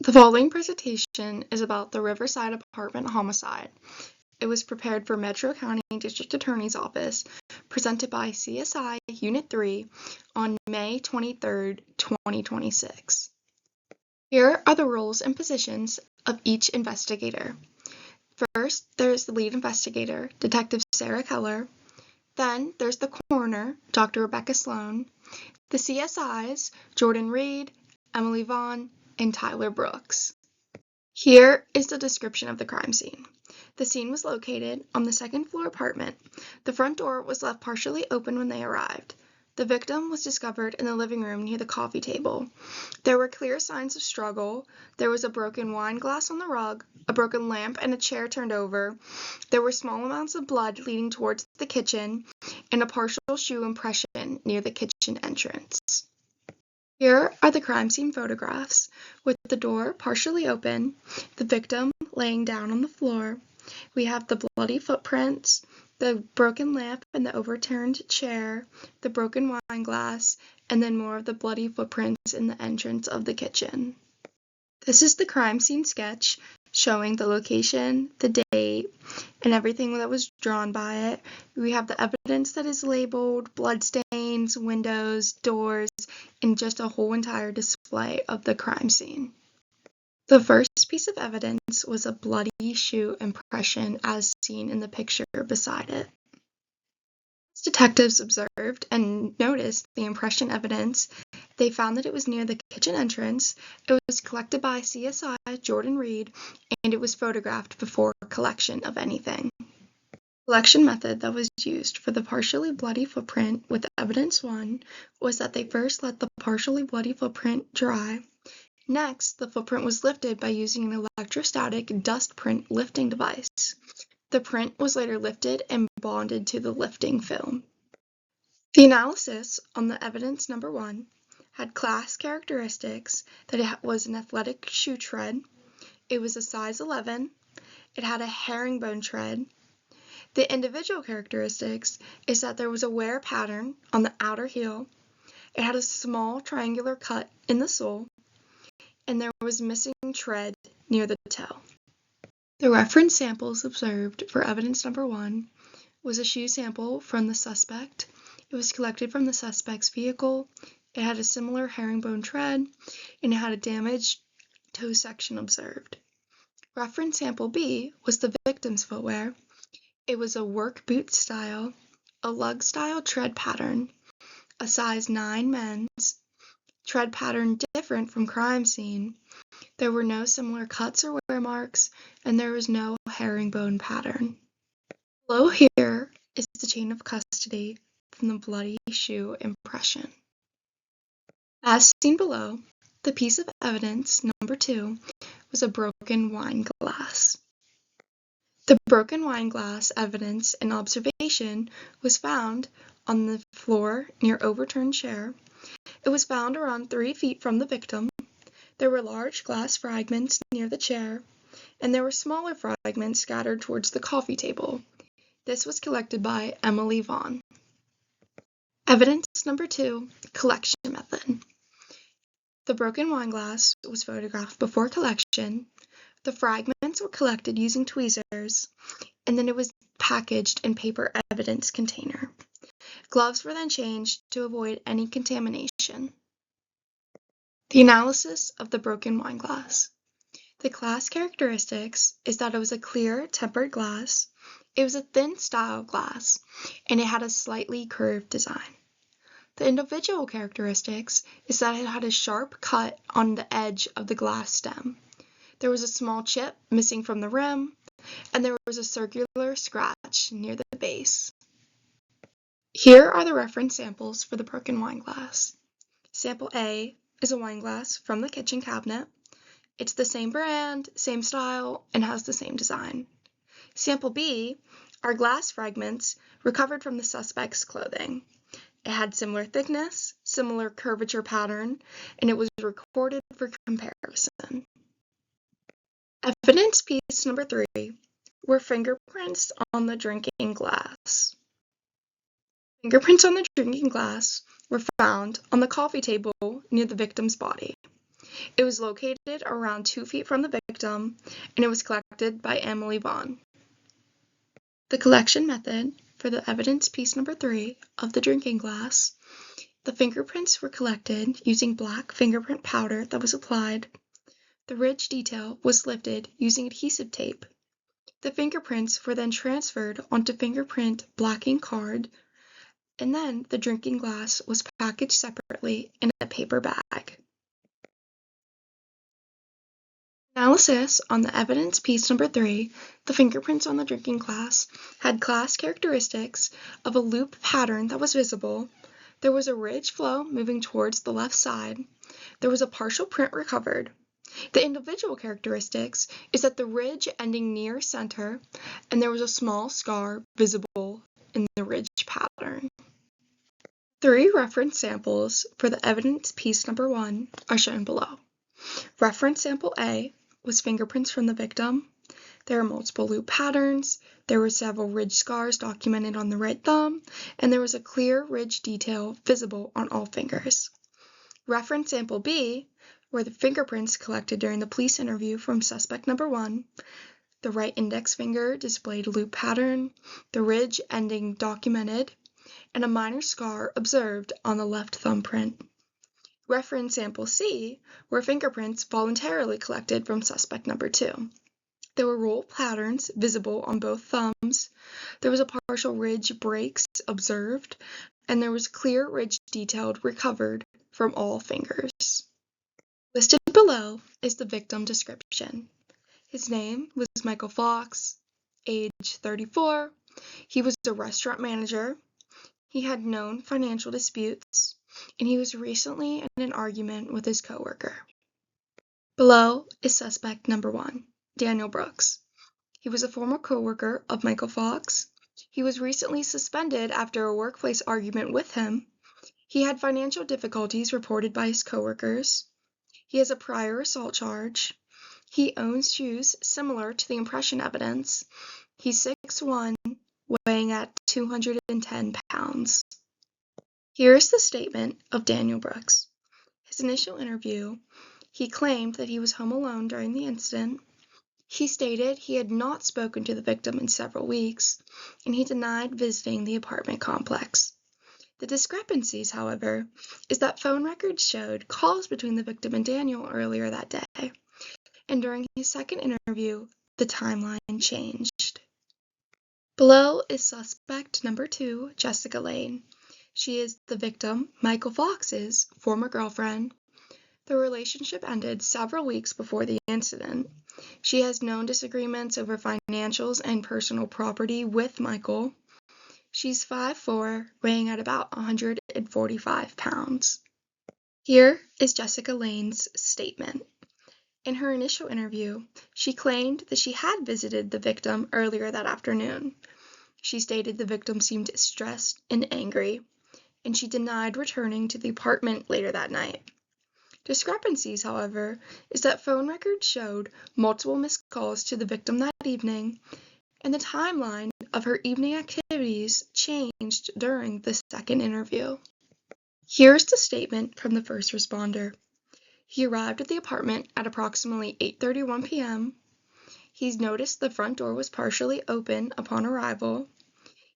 The following presentation is about the Riverside apartment homicide. It was prepared for Metro County District Attorney's Office, presented by CSI Unit 3 on May 23, 2026. Here are the roles and positions of each investigator. First, there's the lead investigator, Detective Sarah Keller. Then there's the coroner, Dr. Rebecca Sloan. The CSIs, Jordan Reed, Emily Vaughn, and Tyler Brooks. Here is the description of the crime scene. The scene was located on the second-floor apartment. The front door was left partially open when they arrived. The victim was discovered in the living room near the coffee table. There were clear signs of struggle. There was a broken wine glass on the rug, a broken lamp, and a chair turned over. There were small amounts of blood leading towards the kitchen, and a partial shoe impression near the kitchen entrance. Here are the crime scene photographs, with the door partially open, the victim laying down on the floor. We have the bloody footprints, the broken lamp and the overturned chair, the broken wine glass, and then more of the bloody footprints in the entrance of the kitchen. This is the crime scene sketch showing the location, the date, and everything that was drawn by it. We have the evidence that is labeled, bloodstains, windows, doors, and just a whole entire display of the crime scene. The first piece of evidence was a bloody shoe impression as seen in the picture beside it. As detectives observed and noticed the impression evidence, they found that it was near the kitchen entrance. It was collected by CSI Jordan Reed, and it was photographed before collection of anything. The collection method that was used for the partially bloody footprint with evidence 1 was that they first let the partially bloody footprint dry. Next, the footprint was lifted by using an electrostatic dust print lifting device. The print was later lifted and bonded to the lifting film. The analysis on the evidence number 1 had class characteristics that it was an athletic shoe tread, it was a size 11, it had a herringbone tread. The individual characteristics is that there was a wear pattern on the outer heel, it had a small triangular cut in the sole, and there was missing tread near the toe. The reference samples observed for evidence number 1 was a shoe sample from the suspect. It was collected from the suspect's vehicle. It had a similar herringbone tread, and it had a damaged toe section observed. Reference sample B was the victim's footwear. It was a work boot style, a lug style tread pattern, a size 9 men's, tread pattern different from crime scene. There were no similar cuts or wear marks, and there was no herringbone pattern. Below here is the chain of custody from the bloody shoe impression. As seen below, the piece of evidence number 2 was a broken wine glass. The broken wine glass evidence and observation was found on the floor near overturned chair. It was found around 3 feet from the victim. There were large glass fragments near the chair, and there were smaller fragments scattered towards the coffee table. This was collected by Emily Vaughn. Evidence number 2, collection method. The broken wine glass was photographed before collection. The fragments were collected using tweezers, and then it was packaged in paper evidence container. Gloves were then changed to avoid any contamination. The analysis of the broken wine glass. The class characteristics is that it was a clear, tempered glass. It was a thin style glass, and it had a slightly curved design. The individual characteristics is that it had a sharp cut on the edge of the glass stem. There was a small chip missing from the rim, and there was a circular scratch near the base. Here are the reference samples for the broken wine glass. Sample A is a wine glass from the kitchen cabinet. It's the same brand, same style, and has the same design. Sample B are glass fragments recovered from the suspect's clothing. It had similar thickness, similar curvature pattern, and it was recorded for comparison. Evidence piece number 3 were fingerprints on the drinking glass. Fingerprints on the drinking glass were found on the coffee table near the victim's body. It was located around 2 feet from the victim, and it was collected by Emily Vaughn. The collection method for the evidence piece number 3 of the drinking glass. The fingerprints were collected using black fingerprint powder that was applied. The ridge detail was lifted using adhesive tape. The fingerprints were then transferred onto fingerprint blacking card, and then the drinking glass was packaged separately in a paper bag. Analysis on the evidence piece number 3, the fingerprints on the drinking glass, had class characteristics of a loop pattern that was visible. There was a ridge flow moving towards the left side. There was a partial print recovered. The individual characteristics is that the ridge ending near center, and there was a small scar visible in the ridge pattern. 3 reference samples for the evidence piece number 1 are shown below. Reference sample A was fingerprints from the victim. There are multiple loop patterns, there were several ridge scars documented on the right thumb, and there was a clear ridge detail visible on all fingers. Reference sample B were the fingerprints collected during the police interview from suspect number 1. The right index finger displayed a loop pattern, the ridge ending documented, and a minor scar observed on the left thumbprint. Reference sample C were fingerprints voluntarily collected from suspect number 2. There were roll patterns visible on both thumbs, there was a partial ridge breaks observed, and there was clear ridge detail recovered from all fingers. Listed below is the victim description. His name was Michael Fox, age 34. He was a restaurant manager. He had known financial disputes, and he was recently in an argument with his coworker. Below is suspect number 1, Daniel Brooks. He was a former coworker of Michael Fox. He was recently suspended after a workplace argument with him. He had financial difficulties reported by his coworkers. He has a prior assault charge. He owns shoes similar to the impression evidence. He's 6'1", weighing at 210 pounds. Here is the statement of Daniel Brooks. His initial interview, he claimed that he was home alone during the incident. He stated he had not spoken to the victim in several weeks, and he denied visiting the apartment complex. The discrepancies, however, is that phone records showed calls between the victim and Daniel earlier that day, and during his second interview, the timeline changed. Below is suspect number 2, Jessica Lane. She is the victim, Michael Fox's former girlfriend. The relationship ended several weeks before the incident. She has known disagreements over financials and personal property with Michael. She's 5'4", weighing at about 145 pounds. Here is Jessica Lane's statement. In her initial interview, she claimed that she had visited the victim earlier that afternoon. She stated the victim seemed stressed and angry, and she denied returning to the apartment later that night. Discrepancies, however, is that phone records showed multiple missed calls to the victim that evening, and the timeline of her evening activities changed during the second interview. Here's the statement from the first responder. He arrived at the apartment at approximately 8:31 p.m. He's noticed the front door was partially open upon arrival.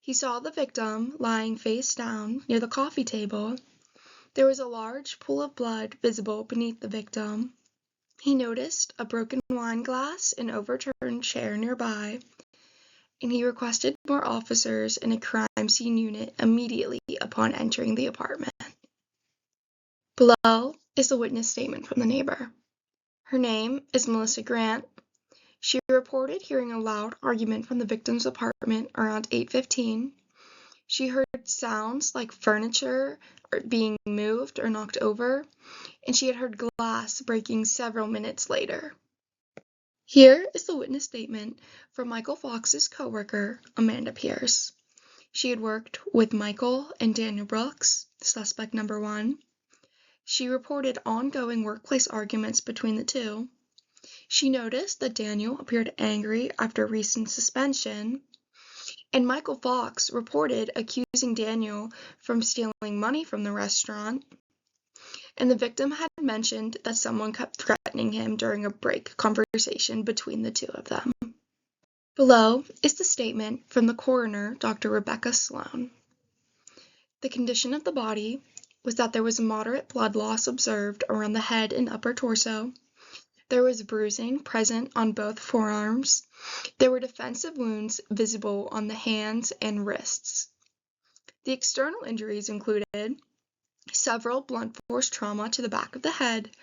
He saw the victim lying face down near the coffee table. There was a large pool of blood visible beneath the victim. He noticed a broken wine glass and overturned chair nearby, and he requested more officers in a crime scene unit immediately upon entering the apartment. Below is the witness statement from the neighbor. Her name is Melissa Grant. She reported hearing a loud argument from the victim's apartment around 8:15. She heard sounds like furniture being moved or knocked over, and she had heard glass breaking several minutes later. Here is the witness statement from Michael Fox's coworker, Amanda Pierce. She had worked with Michael and Daniel Brooks, suspect number 1. She reported ongoing workplace arguments between the two. She noticed that Daniel appeared angry after recent suspension, and Michael Fox reported accusing Daniel from stealing money from the restaurant, and the victim had mentioned that someone kept threatening him during a break conversation between the two of them. Below is the statement from the coroner, Dr. Rebecca Sloan. The condition of the body was that there was moderate blood loss observed around the head and upper torso. There was bruising present on both forearms. There were defensive wounds visible on the hands and wrists. The external injuries included several blunt force trauma to the back of the head,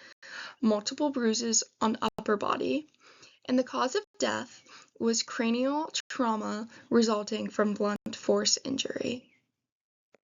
multiple bruises on upper body, and the cause of death was cranial trauma resulting from blunt force injury.